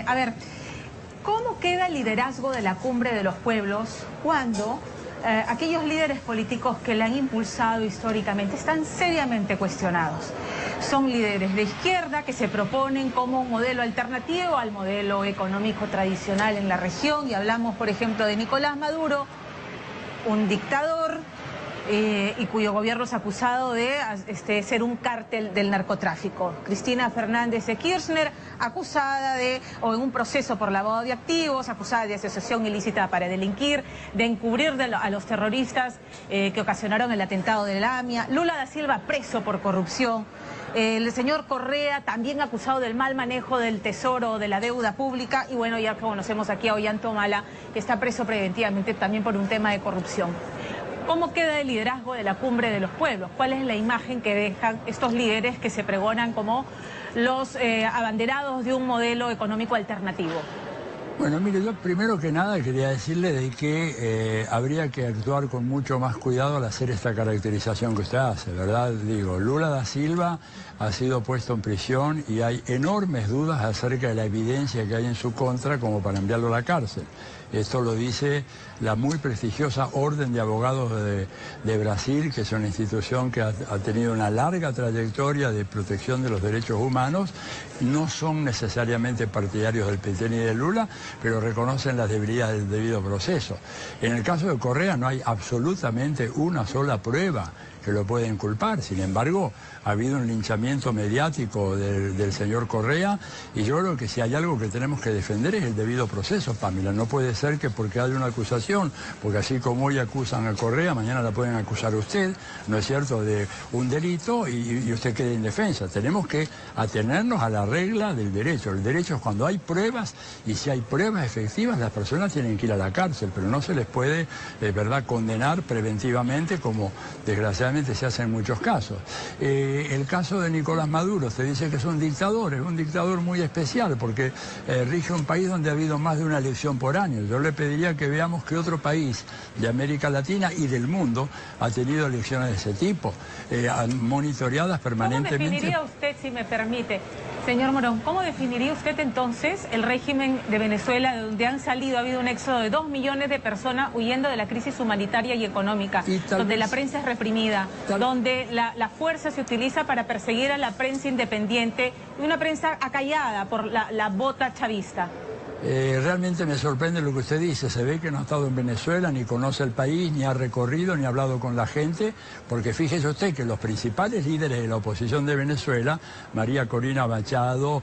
A ver, ¿cómo queda el liderazgo de la Cumbre de los Pueblos cuando aquellos líderes políticos que la han impulsado históricamente están seriamente cuestionados? Son líderes de izquierda que se proponen como un modelo alternativo al modelo económico tradicional en la región, y hablamos, por ejemplo, de Nicolás Maduro, un dictador y cuyo gobierno es acusado de ser un cártel del narcotráfico. Cristina Fernández de Kirchner, acusada o en un proceso por lavado de activos, acusada de asociación ilícita para delinquir, de encubrir a los terroristas que ocasionaron el atentado de la AMIA. Lula da Silva preso por corrupción. El señor Correa también acusado del mal manejo del tesoro, de la deuda pública, y bueno, ya conocemos aquí a Ollanta Humala, que está preso preventivamente también por un tema de corrupción. ¿Cómo queda el liderazgo de la Cumbre de los Pueblos? ¿Cuál es la imagen que dejan estos líderes que se pregonan como los abanderados de un modelo económico alternativo? Bueno, mire, yo primero que nada quería decirle de que habría que actuar con mucho más cuidado al hacer esta caracterización que usted hace, ¿verdad? Digo, Lula da Silva ha sido puesto en prisión y hay enormes dudas acerca de la evidencia que hay en su contra como para enviarlo a la cárcel. Esto lo dice la muy prestigiosa Orden de Abogados de Brasil, que es una institución que ha tenido una larga trayectoria de protección de los derechos humanos. No son necesariamente partidarios del PT ni de Lula, pero reconocen las debilidades del debido proceso. En el caso de Correa no hay absolutamente una sola prueba que lo puede inculpar. Sin embargo, ha habido un linchamiento mediático del señor Correa, y yo creo que si hay algo que tenemos que defender es el debido proceso, Pamela. No puede ser que porque hay una acusación, porque así como hoy acusan a Correa, mañana la pueden acusar a usted, ¿no es cierto?, de un delito y usted quede indefensa. Tenemos que atenernos a la regla del derecho. El derecho es cuando hay pruebas, y si hay pruebas efectivas, las personas tienen que ir a la cárcel, pero no se les puede, verdad, condenar preventivamente como desgraciadamente se hace en muchos casos. El caso de Nicolás Maduro, se dice que es un dictador muy especial porque rige un país donde ha habido más de una elección por año. Yo le pediría que veamos que otro país de América Latina y del mundo ha tenido elecciones de ese tipo, monitoreadas permanentemente. ¿Cómo definiría usted, si me permite, señor Morón, cómo definiría usted entonces el régimen de Venezuela, de donde ha habido un éxodo de 2 millones de personas huyendo de la crisis humanitaria y económica, donde la prensa es reprimida, donde la fuerza se utiliza para perseguir a la prensa independiente y una prensa acallada por la bota chavista? Realmente me sorprende lo que usted dice. Se ve que no ha estado en Venezuela, ni conoce el país, ni ha recorrido, ni ha hablado con la gente, porque fíjese usted que los principales líderes de la oposición de Venezuela, María Corina Machado,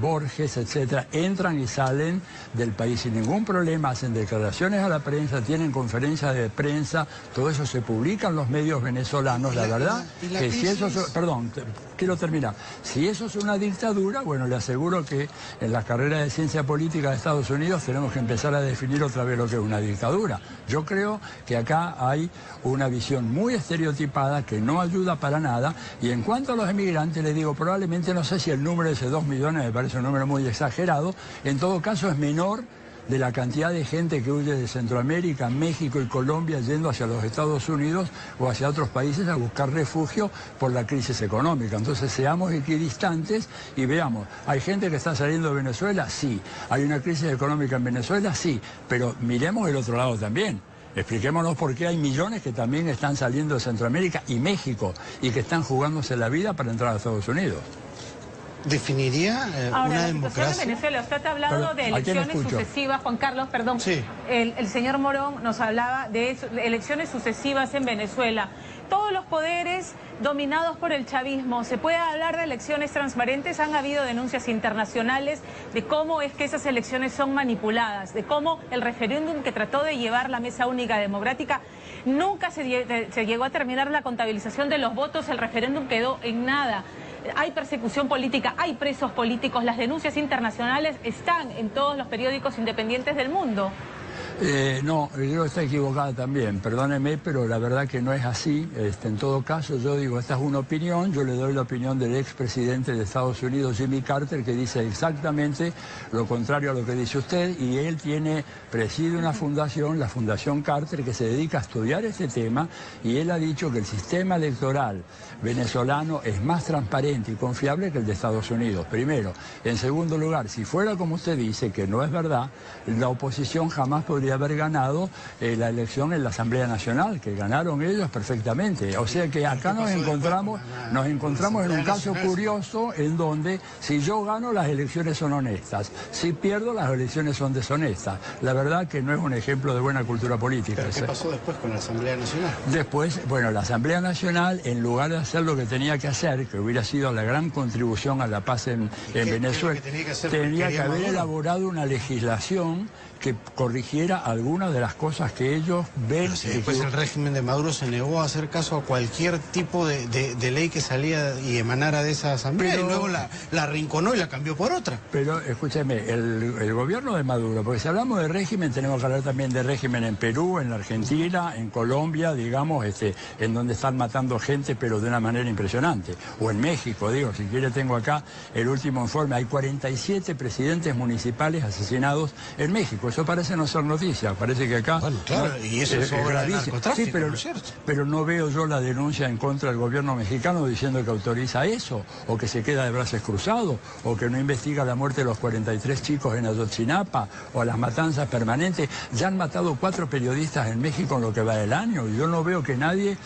Borges, etcétera, entran y salen del país sin ningún problema, hacen declaraciones a la prensa, tienen conferencias de prensa, todo eso se publica en los medios venezolanos. La verdad que si eso, perdón, quiero terminar, si eso es una dictadura, bueno, le aseguro que en las carreras de ciencia política de Estados Unidos tenemos que empezar a definir otra vez lo que es una dictadura. Yo creo que acá hay una visión muy estereotipada que no ayuda para nada. Y en cuanto a los emigrantes, les digo, probablemente, no sé si el número de ese 2 millones me parece un número muy exagerado, en todo caso es menor de la cantidad de gente que huye de Centroamérica, México y Colombia yendo hacia los Estados Unidos o hacia otros países a buscar refugio por la crisis económica. Entonces seamos equidistantes y veamos, ¿hay gente que está saliendo de Venezuela? Sí. ¿Hay una crisis económica en Venezuela? Sí. Pero miremos el otro lado también. Expliquémonos por qué hay millones que también están saliendo de Centroamérica y México y que están jugándose la vida para entrar a Estados Unidos. ¿Definiría una democracia? En Venezuela, usted ha hablado de elecciones sucesivas, Juan Carlos, perdón. Sí. El señor Morón nos hablaba de elecciones sucesivas en Venezuela. Todos los poderes dominados por el chavismo. ¿Se puede hablar de elecciones transparentes? Han habido denuncias internacionales de cómo es que esas elecciones son manipuladas, de cómo el referéndum que trató de llevar la Mesa Única Democrática nunca se llegó a terminar la contabilización de los votos, el referéndum quedó en nada. Hay persecución política, hay presos políticos, las denuncias internacionales están en todos los periódicos independientes del mundo. No, yo creo que está equivocada también, perdóneme, pero la verdad que no es así. En todo caso, yo digo, esta es una opinión, yo le doy la opinión del expresidente de Estados Unidos, Jimmy Carter, que dice exactamente lo contrario a lo que dice usted, y él preside una fundación, la Fundación Carter, que se dedica a estudiar este tema, y él ha dicho que el sistema electoral venezolano es más transparente y confiable que el de Estados Unidos, primero. En segundo lugar, si fuera como usted dice, que no es verdad, la oposición jamás podría haber ganado la elección en la Asamblea Nacional, que ganaron ellos perfectamente. O sea que acá nos encontramos en un caso curioso en donde si yo gano las elecciones son honestas, si pierdo las elecciones son deshonestas. La verdad que no es un ejemplo de buena cultura política. ¿Pero qué pasó después con la Asamblea Nacional? Después, bueno, la Asamblea Nacional, en lugar de hacer lo que tenía que hacer, que hubiera sido la gran contribución a la paz en Venezuela, tenía que haber elaborado una legislación que corrigiera algunas de las cosas que ellos ven. Pero si después el régimen de Maduro se negó a hacer caso a cualquier tipo de ley que salía y emanara de esa asamblea, y luego la arrinconó y la cambió por otra. Pero escúcheme, el gobierno de Maduro, porque si hablamos de régimen tenemos que hablar también de régimen en Perú, en la Argentina, en Colombia, digamos, en donde están matando gente pero de una manera impresionante, o en México, digo, si quiere tengo acá el último informe, hay 47 presidentes municipales asesinados en México. Eso parece no ser noticia, parece que acá... Bueno, claro, y eso es obra de narcotráfico, sí, pero, ¿no es cierto? Pero no veo yo la denuncia en contra del gobierno mexicano diciendo que autoriza eso, o que se queda de brazos cruzados, o que no investiga la muerte de los 43 chicos en Ayotzinapa, o las matanzas permanentes. Ya han matado 4 periodistas en México en lo que va del año, y yo no veo que nadie...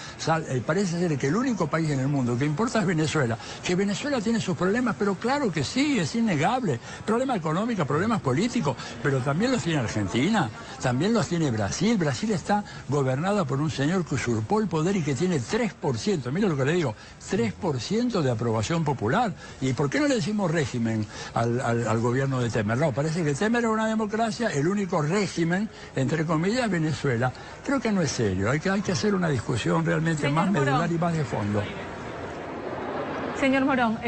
parece ser que el único país en el mundo que importa es Venezuela. Que Venezuela tiene sus problemas, pero claro que sí, es innegable. Problemas económicos, problemas políticos, pero también los tiene Argentina, también los tiene Brasil. Brasil está gobernada por un señor que usurpó el poder y que tiene 3%, mira lo que le digo, 3% de aprobación popular. ¿Y por qué no le decimos régimen al gobierno de Temer? No, parece que Temer es una democracia, el único régimen, entre comillas, Venezuela. Creo que no es serio, hay que hacer una discusión realmente más medular y más de fondo. Señor Morón,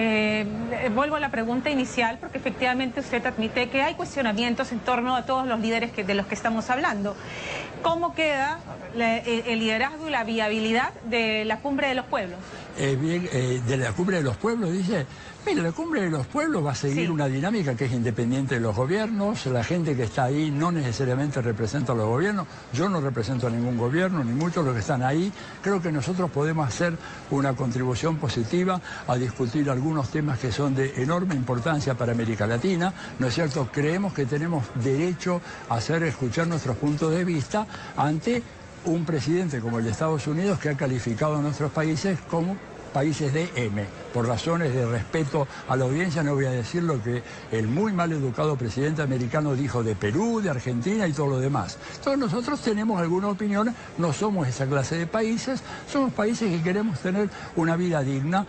vuelvo a la pregunta inicial, porque efectivamente usted admite que hay cuestionamientos en torno a todos los líderes de los que estamos hablando. ¿Cómo queda el liderazgo y la viabilidad de la Cumbre de los Pueblos? De la Cumbre de los Pueblos, dice... Mire, la Cumbre de los Pueblos va a seguir una dinámica que es independiente de los gobiernos. La gente que está ahí no necesariamente representa a los gobiernos. Yo no represento a ningún gobierno, ni muchos de los que están ahí. Creo que nosotros podemos hacer una contribución positiva a discutir algunos temas que son de enorme importancia para América Latina. ¿No es cierto? Creemos que tenemos derecho a hacer escuchar nuestros puntos de vista ante un presidente como el de Estados Unidos, que ha calificado a nuestros países como países de M. Por razones de respeto a la audiencia no voy a decir lo que el muy mal educado presidente americano dijo de Perú, de Argentina y todo lo demás. Entonces nosotros tenemos alguna opinión, no somos esa clase de países, somos países que queremos tener una vida digna.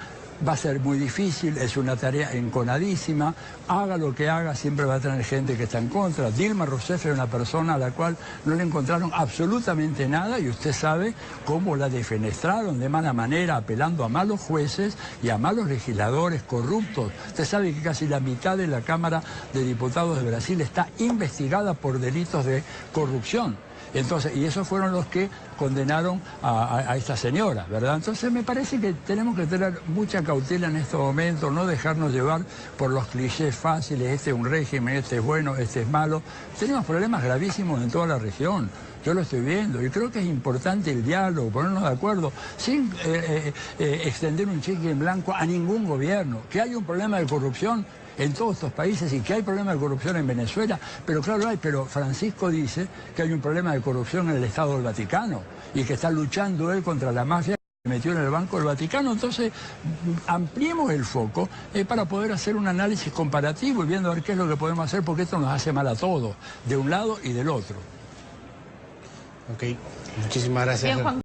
Va a ser muy difícil, es una tarea enconadísima, haga lo que haga, siempre va a tener gente que está en contra. Dilma Rousseff es una persona a la cual no le encontraron absolutamente nada y usted sabe cómo la defenestraron de mala manera, apelando a malos jueces y a malos legisladores corruptos. Usted sabe que casi la mitad de la Cámara de Diputados de Brasil está investigada por delitos de corrupción. Entonces, y esos fueron los que condenaron a esta señora, ¿verdad? Entonces me parece que tenemos que tener mucha cautela en estos momentos, no dejarnos llevar por los clichés fáciles, este es un régimen, este es bueno, este es malo. Tenemos problemas gravísimos en toda la región. Yo lo estoy viendo y creo que es importante el diálogo, ponernos de acuerdo, sin extender un cheque en blanco a ningún gobierno. Que hay un problema de corrupción en todos estos países y que hay problema de corrupción en Venezuela, pero claro hay, pero Francisco dice que hay un problema de corrupción en el Estado del Vaticano y que está luchando él contra la mafia que metió en el Banco del Vaticano. Entonces ampliemos el foco para poder hacer un análisis comparativo y viendo a ver qué es lo que podemos hacer, porque esto nos hace mal a todos, de un lado y del otro. Ok, muchísimas gracias. Bien, Juan.